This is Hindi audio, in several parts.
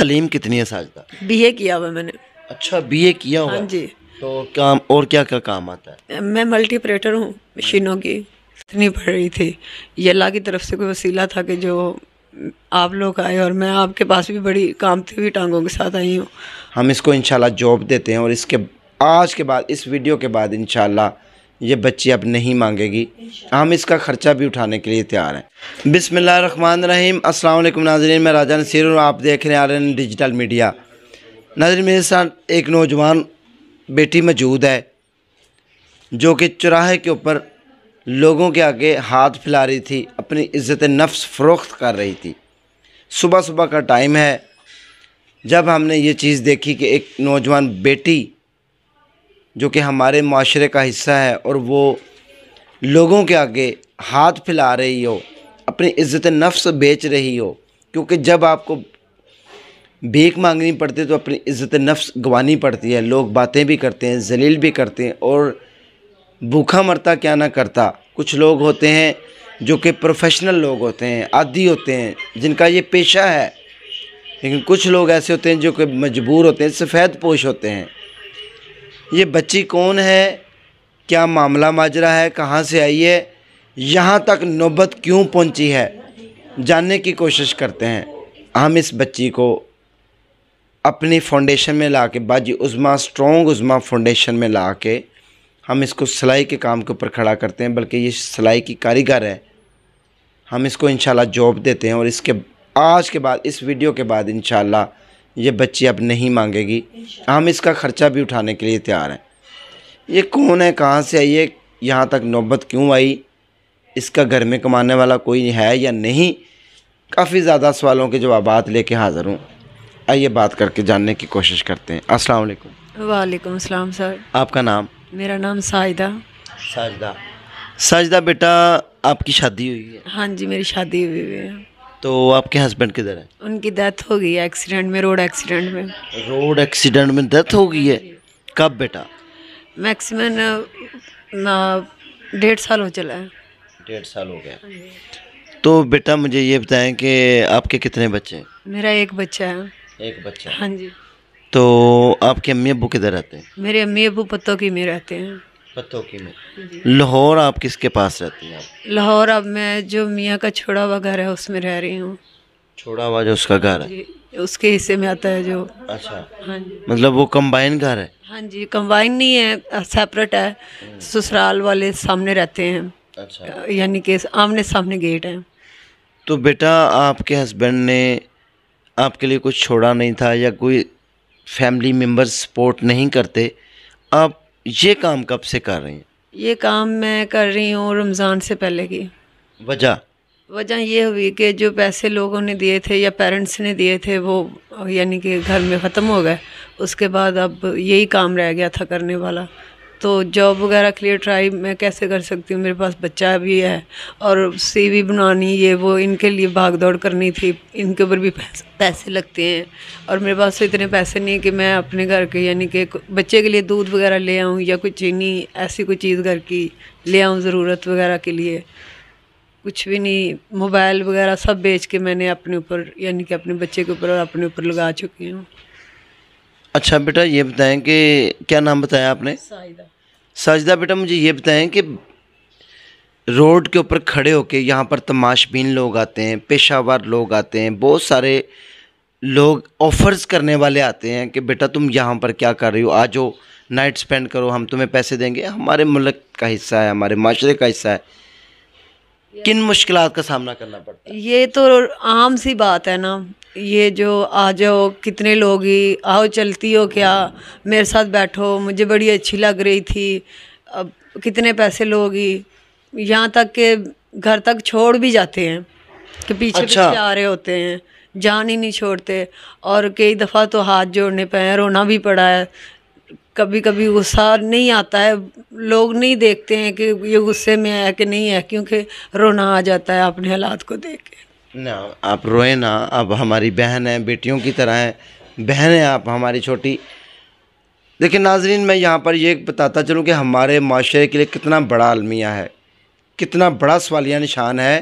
तालीम कितनी है साजिदा? बीए किया हुआ मैंने। अच्छा, बीए किया हुआ? हाँ जी। तो काम और क्या क्या काम आता है? मैं मल्टी ऑपरेटर हूँ मशीनों की। इतनी पढ़ रही थी, ये अल्लाह की तरफ से कोई वसीला था कि जो आप लोग आए और मैं आपके पास भी बड़ी कामती हुई टांगों के साथ आई हूँ। हम इसको इंशाल्लाह जॉब देते हैं और इसके आज के बाद, इस वीडियो के बाद इंशाल्लाह ये बच्ची अब नहीं मांगेगी। हम इसका ख़र्चा भी उठाने के लिए तैयार हैं। बिस्मिल्लाहिर्रहमानिर्रहीम। अस्सलाम वालेकुम नाज़रीन, मैं राजा नसीर हूँ, आप देखने आ रहे हैं डिजिटल मीडिया। नाज़रीन, मेरे साथ एक नौजवान बेटी मौजूद है जो कि चौराहे के ऊपर लोगों के आगे हाथ फैला रही थी, अपनी इज़्ज़त नफ्स फ़रोख्त कर रही थी। सुबह सुबह का टाइम है जब हमने ये चीज़ देखी कि एक नौजवान बेटी जो कि हमारे माशरे का हिस्सा है और वो लोगों के आगे हाथ फैला रही हो, अपनी इज़्ज़त नफ्स बेच रही हो। क्योंकि जब आपको भीख मांगनी पड़ती है तो अपनी इज़्ज़त नफ्स गंवानी पड़ती है। लोग बातें भी करते हैं, जलील भी करते हैं, और भूखा मरता क्या ना करता। कुछ लोग होते हैं जो कि प्रोफेशनल लोग होते हैं, आदी होते हैं, जिनका ये पेशा है। लेकिन कुछ लोग ऐसे होते हैं जो कि मजबूर होते हैं, सफ़ेद पोश होते हैं। ये बच्ची कौन है, क्या मामला माजरा है, कहाँ से आई है, यहाँ तक नौबत क्यों पहुँची है, जानने की कोशिश करते हैं। हम इस बच्ची को अपनी फाउंडेशन में ला के, बाजी उज़्मा स्ट्रॉन्ग उज़्मा फाउंडेशन में ला के हम इसको सिलाई के काम के ऊपर खड़ा करते हैं। बल्कि ये सिलाई की कारीगर है। हम इसको इंशाल्लाह जॉब देते हैं और इसके आज के बाद, इस वीडियो के बाद इंशाल्लाह ये बच्ची अब नहीं मांगेगी। हम इसका ख़र्चा भी उठाने के लिए तैयार हैं। ये कौन है, कहाँ से आई है, यहाँ तक नौबत क्यों आई, इसका घर में कमाने वाला कोई है या नहीं, काफ़ी ज़्यादा सवालों के जवाबात लेके हाज़िर हूँ। आइए बात करके जानने की कोशिश करते हैं। अस्सलाम वालेकुम। वालेकुम अस्सलाम सर। आपका नाम? मेरा नाम साजिदा। साजिदा। साजिदा बेटा, आपकी शादी हुई है? हाँ जी, मेरी शादी हुई है। तो आपके हस्बैंड किधर है? उनकी डेथ हो गई है एक्सीडेंट में, रोड एक्सीडेंट में। रोड एक्सीडेंट में डेथ हो गई है? कब बेटा? मैक्सिमम 1.5 साल हो चला है। 1.5 साल हो गया। तो बेटा मुझे ये बताएं कि आपके कितने बच्चे हैं? मेरा एक बच्चा है। एक बच्चा? हाँ जी। तो आपके अम्मी अब्बू किधर रहते हैं? मेरे अम्मी अब्बू पत्तोकी में रहते हैं। पत्तोकी में? लाहौर आप किसके पास रहती हैं? लाहौर अब मैं जो मियाँ का छोड़ा हुआ घर है उसमें रह रही हूँ। छोड़ा हुआ जो उसका घर है? उसके हिस्से में आता है जो। अच्छा। हाँ जी। मतलब वो कंबाइन घर है? हाँ जी, कंबाइन नहीं है, सेपरेट है। ससुराल वाले सामने रहते हैं। अच्छा। यानी कि आमने सामने गेट है। तो बेटा आपके हस्बैंड ने आपके लिए कुछ छोड़ा नहीं था या कोई फैमिली मेम्बर सपोर्ट नहीं करते, आप ये काम कब से कर रही हैं? ये काम मैं कर रही हूँ रमज़ान से पहले की। वजह ये हुई कि जो पैसे लोगों ने दिए थे या पेरेंट्स ने दिए थे वो यानी कि घर में ख़त्म हो गए। उसके बाद अब यही काम रह गया था करने वाला। तो जॉब वगैरह के लिए ट्राई मैं कैसे कर सकती हूँ, मेरे पास बच्चा भी है और सीवी बनानी, ये वो, इनके लिए भाग दौड़ करनी थी, इनके ऊपर भी पैसे लगते हैं। और मेरे पास तो इतने पैसे नहीं कि मैं अपने घर के यानी कि बच्चे के लिए दूध वगैरह ले आऊँ या कोई चीनी ऐसी कोई चीज़ घर की ले आऊँ ज़रूरत वगैरह के लिए। कुछ भी नहीं, मोबाइल वगैरह सब बेच के मैंने अपने ऊपर यानी कि अपने बच्चे के ऊपर और अपने ऊपर लगा चुकी हूँ। अच्छा बेटा, ये बताएं कि क्या नाम बताया आपने? साजिदा। साजिदा बेटा, मुझे ये बताएं कि रोड के ऊपर खड़े होके यहाँ पर तमाशबीन लोग आते हैं, पेशावर लोग आते हैं, बहुत सारे लोग ऑफ़र्स करने वाले आते हैं कि बेटा तुम यहाँ पर क्या कर रही हो, आ जाओ नाइट स्पेंड करो, हम तुम्हें पैसे देंगे। हमारे मुल्क का हिस्सा है, हमारे माशरे का हिस्सा है। किन मुश्किलात का सामना करना पड़ता है? ये तो आम सी बात है ना, ये जो आ जाओ, कितने लोग ही आओ, चलती हो क्या, मेरे साथ बैठो, मुझे बड़ी अच्छी लग रही थी, अब कितने पैसे लोगी, यहाँ तक के घर तक छोड़ भी जाते हैं कि पीछे पीछे आ रहे होते हैं, जान ही नहीं छोड़ते। और कई दफ़ा तो हाथ जोड़ने पे हैं, रोना भी पड़ा है। कभी कभी गुस्सा नहीं आता है, लोग नहीं देखते हैं कि ये गुस्से में है कि नहीं है, क्योंकि रोना आ जाता है अपने हालात को देख के। ना आप रोए ना, आप हमारी बहन है, बेटियों की तरह है, बहन है आप हमारी छोटी। देखिए नाजरीन, मैं यहाँ पर ये बताता चलूँ कि हमारे माशरे के लिए कितना बड़ा अलमिया है, कितना बड़ा सवालिया निशान है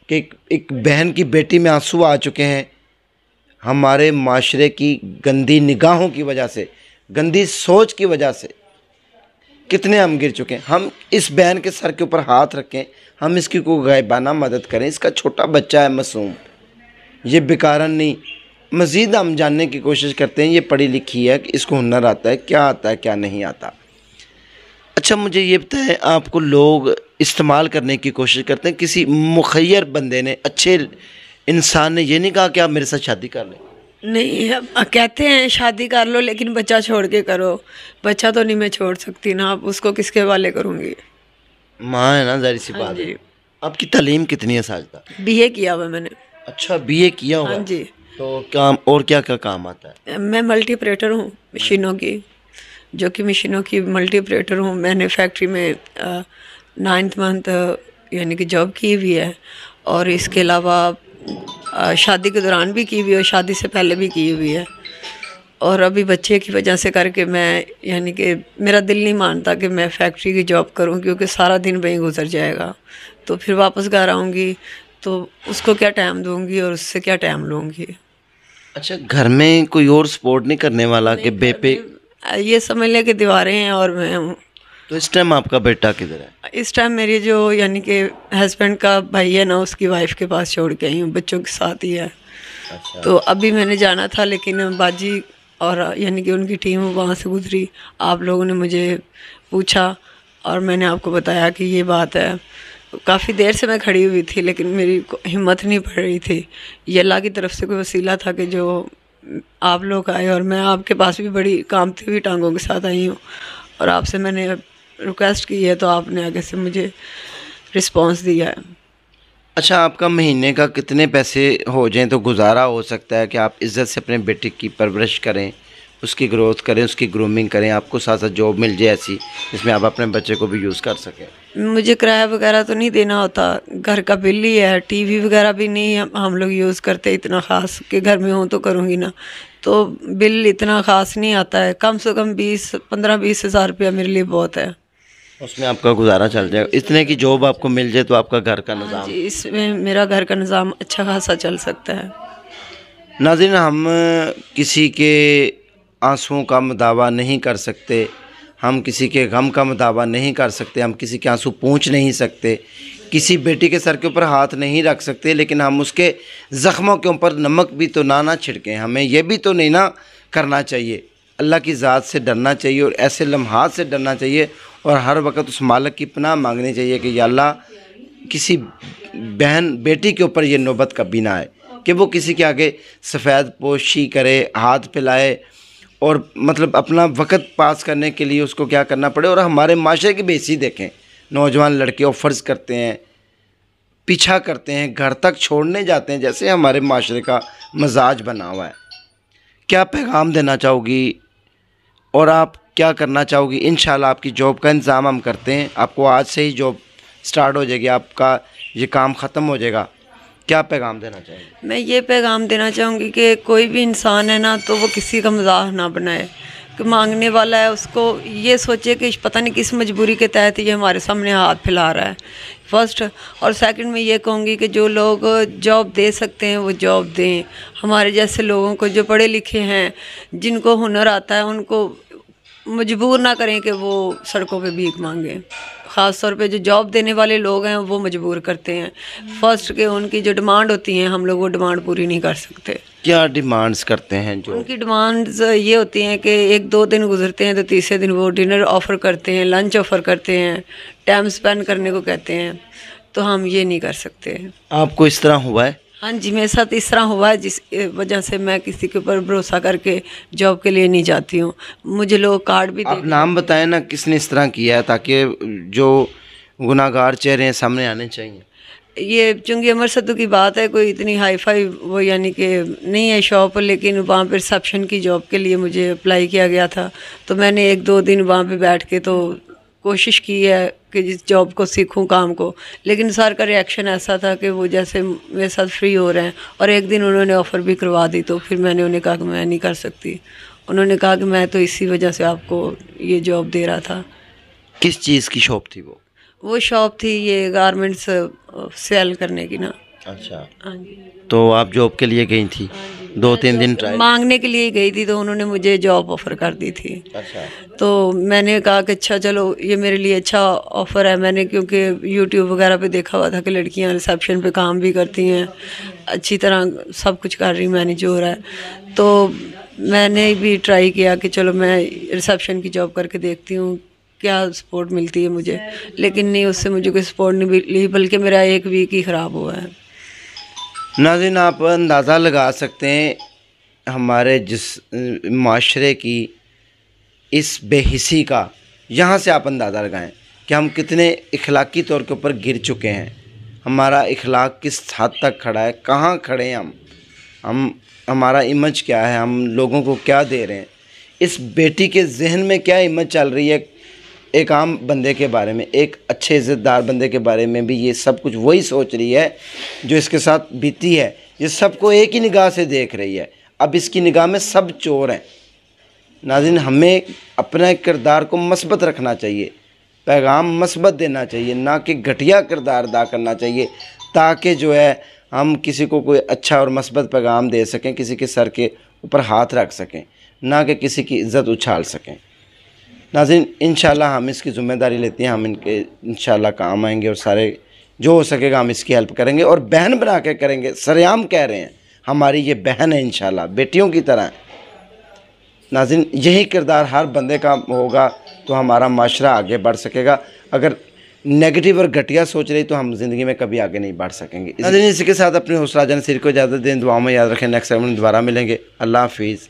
कि एक बहन की बेटी में आंसू आ चुके हैं। हमारे माशरे की गंदी निगाहों की वजह से, गंदी सोच की वजह से कितने हम गिर चुके हैं। हम इस बहन के सर के ऊपर हाथ रखें, हम इसकी कोई गायबाना मदद करें। इसका छोटा बच्चा है मासूम, ये बेकारन नहीं। मज़ीद हम जानने की कोशिश करते हैं, ये पढ़ी लिखी है, कि इसको हुनर आता है क्या नहीं आता। अच्छा मुझे ये बताएं, आपको लोग इस्तेमाल करने की कोशिश करते हैं, किसी मुखय्यर बंदे ने, अच्छे इंसान ने ये नहीं कहा कि आप मेरे साथ शादी कर लें? नहीं, अब कहते हैं शादी कर लो लेकिन बच्चा छोड़ के करो। बच्चा तो नहीं मैं छोड़ सकती ना, अब उसको किसके हवाले करूँगी। माँ है ना, ज़ाहिर सी बात है। आपकी तालीम कितनी है साजिदा? BA किया हुआ मैंने। अच्छा BA किया हुआ? हाँ जी। तो काम और क्या क्या काम आता है? मैं मल्टी ऑपरेटर हूँ मशीनों की, जो कि मशीनों की मल्टी ऑपरेटर हूँ। मैंने फैक्ट्री में 9th मंथ यानी कि जॉब की हुई है, और इसके अलावा शादी के दौरान भी की हुई है, शादी से पहले भी की हुई है। और अभी बच्चे की वजह से करके मैं यानी कि मेरा दिल नहीं मानता कि मैं फैक्ट्री की जॉब करूं, क्योंकि सारा दिन वहीं गुजर जाएगा। तो फिर वापस घर आऊँगी तो उसको क्या टाइम दूंगी और उससे क्या टाइम लूँगी। अच्छा, घर में कोई और सपोर्ट नहीं करने वाला कि बेपे? ये समझ लें कि दीवारें हैं और मैं हूँ। तो इस टाइम आपका बेटा किधर है? इस टाइम मेरी जो यानी कि हस्बैंड का भाई है ना, उसकी वाइफ के पास छोड़ के आई हूँ, बच्चों के साथ ही है। अच्छा। तो अभी मैंने जाना था लेकिन बाजी और यानी कि उनकी टीम वहाँ से गुजरी। आप लोगों ने मुझे पूछा और मैंने आपको बताया कि ये बात है। काफ़ी देर से मैं खड़ी हुई थी लेकिन मेरी हिम्मत नहीं पड़ रही थी। ये अल्लाह की तरफ से कोई वसीला था कि जो आप लोग आए, और मैं आपके पास भी बड़ी कांपती हुई टांगों के साथ आई हूँ, और आपसे मैंने रिक्वेस्ट की है तो आपने आगे से मुझे रिस्पांस दिया है। अच्छा, आपका महीने का कितने पैसे हो जाएं तो गुजारा हो सकता है कि आप इज़्ज़त से अपने बेटे की परवरिश करें, उसकी ग्रोथ करें, उसकी ग्रूमिंग करें, आपको साथ साथ जॉब मिल जाए ऐसी जिसमें आप अपने बच्चे को भी यूज़ कर सकें? मुझे किराया वगैरह तो नहीं देना होता, घर का बिल ही है। टीवी वगैरह भी नहीं हम लोग यूज़ करते इतना ख़ास कि घर में हूँ तो करूँगी ना, तो बिल इतना ख़ास नहीं आता है। कम से कम 15-20 हज़ार रुपया मेरे लिए बहुत है। उसमें आपका गुजारा चल जाएगा। इतने की जॉब आपको मिल जाए तो आपका घर का निज़ाम? जी, इसमें मेरा घर का निज़ाम अच्छा खासा चल सकता है। नाज़रीन, हम किसी के आंसुओं का मुदावा नहीं कर सकते, हम किसी के गम का मुदावा नहीं कर सकते, हम किसी के आंसू पूंछ नहीं सकते, किसी बेटी के सर के ऊपर हाथ नहीं रख सकते, लेकिन हम उसके ज़ख्मों के ऊपर नमक भी तो ना छिड़कें। हमें यह भी तो नहीं ना करना चाहिए। अल्लाह की ज़ात से डरना चाहिए और ऐसे लम्हात से डरना चाहिए, और हर वक्त उस मालिक की पनाह मांगनी चाहिए कि या अल्लाह किसी बहन बेटी के ऊपर ये नौबत कभी ना आए कि वो किसी के आगे सफ़ेद पोशी करे, हाथ फैलाए, और मतलब अपना वक्त पास करने के लिए उसको क्या करना पड़े। और हमारे माशरे की बेइज्जती देखें, नौजवान लड़के ऑफ़र्स करते हैं, पीछा करते हैं, घर तक छोड़ने जाते हैं, जैसे हमारे माशरे का मजाज बना हुआ है। क्या पैगाम देना चाहोगी और आप क्या करना चाहोगी? इंशाल्लाह आपकी जॉब का इंतज़ाम हम करते हैं, आपको आज से ही जॉब स्टार्ट हो जाएगी, आपका ये काम ख़त्म हो जाएगा। क्या पैगाम देना चाहेंगे? मैं ये पैगाम देना चाहूँगी कि कोई भी इंसान है ना, तो वो किसी का मजाक ना बनाए। कि मांगने वाला है उसको ये सोचे कि पता नहीं किस मजबूरी के तहत ये हमारे सामने हाथ फैला रहा है, फर्स्ट। और सेकंड में ये कहूँगी कि जो लोग जॉब दे सकते हैं वो जॉब दें। हमारे जैसे लोगों को, जो पढ़े लिखे हैं, जिनको हुनर आता है, उनको मजबूर ना करें कि वो सड़कों पे भीख मांगें। ख़ास तौर पे जो जॉब देने वाले लोग हैं वो मजबूर करते हैं। फर्स्ट के उनकी जो डिमांड होती हैं, हम लोग वो डिमांड पूरी नहीं कर सकते। क्या डिमांड्स करते हैं? जो उनकी डिमांड्स ये होती हैं कि 1-2 दिन गुजरते हैं तो तीसरे दिन वो डिनर ऑफ़र करते हैं, लंच ऑफ़र करते हैं, टाइम स्पेंड करने को कहते हैं। तो हम ये नहीं कर सकते। आपको इस तरह हुआ है? हाँ जी, मेरे साथ इस तरह हुआ है, जिस वजह से मैं किसी के ऊपर भरोसा करके जॉब के लिए नहीं जाती हूँ। मुझे लोग कार्ड भी आप नाम बताएं ना, किसने इस तरह किया है, ताकि जो गुनाहगार चेहरे हैं सामने आने चाहिए। ये चूँकि अमर सद्दू की बात है, कोई इतनी हाई फाई वो यानी कि नहीं है शॉप, लेकिन वहाँ पर रिसेप्शन की जॉब के लिए मुझे अप्लाई किया गया था। तो मैंने 1-2 दिन वहाँ पे बैठ के तो कोशिश की है कि जिस जॉब को सीखूं, काम को, लेकिन सर का रिएक्शन ऐसा था कि वो जैसे मेरे साथ फ्री हो रहे हैं। और एक दिन उन्होंने ऑफ़र भी करवा दी, तो फिर मैंने उन्हें कहा कि मैं नहीं कर सकती। उन्होंने कहा कि मैं तो इसी वजह से आपको ये जॉब दे रहा था। किस चीज़ की शॉप थी वो शॉप थी ये गारमेंट्स सेल करने की ना। अच्छा, हाँ जी। तो आप जॉब के लिए गई थी? हाँ जी। 2-3 दिन ट्राई मांगने के लिए गई थी, तो उन्होंने मुझे जॉब ऑफर कर दी थी। अच्छा। तो मैंने कहा कि अच्छा चलो ये मेरे लिए अच्छा ऑफ़र है। मैंने क्योंकि यूट्यूब वगैरह पे देखा हुआ था कि लड़कियां रिसेप्शन पे काम भी करती हैं, अच्छी तरह सब कुछ कर रही, मैनेज हो रहा है। तो मैंने भी ट्राई किया कि चलो मैं रिसेप्शन की जॉब करके देखती हूँ क्या सपोर्ट मिलती है मुझे, लेकिन नहीं, उससे मुझे कोई सपोर्ट नहीं मिली, बल्कि मेरा 1 वीक ही ख़राब हुआ है। नाज़रीन, आप अंदाज़ा लगा सकते हैं हमारे जिस माशरे की इस बेहिसी का, यहाँ से आप अंदाज़ा लगाएं कि हम कितने इखलाकी तौर के ऊपर गिर चुके हैं। हमारा इखलाक किस हद तक खड़ा है, कहाँ खड़े हैं हम हमारा इमेज क्या है, हम लोगों को क्या दे रहे हैं, इस बेटी के जहन में क्या इमेज चल रही है। एक आम बंदे के बारे में, एक अच्छे इज़्ज़तदार बंदे के बारे में भी ये सब कुछ वही सोच रही है जो इसके साथ बीती है। ये सबको एक ही निगाह से देख रही है। अब इसकी निगाह में सब चोर हैं। नाज़रीन, हमें अपना किरदार को मस्बत रखना चाहिए, पैगाम मस्बत देना चाहिए, ना कि घटिया किरदार अदा करना चाहिए, ताकि जो है हम किसी को कोई अच्छा और मस्बत पैगाम दे सकें, किसी के सर के ऊपर हाथ रख सकें, ना कि किसी की इज़्ज़त उछाल सकें। नाज़रीन, इंशाल्लाह हम इसकी ज़िम्मेदारी लेते हैं, हम इनके इंशाल्लाह काम आएंगे और सारे जो हो सकेगा हम इसकी हेल्प करेंगे और बहन बना के करेंगे। सरेआम कह रहे हैं, हमारी ये बहन है, इंशाल्लाह बेटियों की तरह। नाज़रीन, यही किरदार हर बंदे का होगा तो हमारा माशरा आगे बढ़ सकेगा। अगर नेगेटिव और घटिया सोच रही तो हम ज़िंदगी में कभी आगे नहीं बढ़ सकेंगे। नाज़रीन, इसी के साथ अपने हौसला अफजाई को इजाज़त दें, दुआओं में याद रखें। नेक्स्ट टाइम दोबारा मिलेंगे। अल्लाह हाफिज़।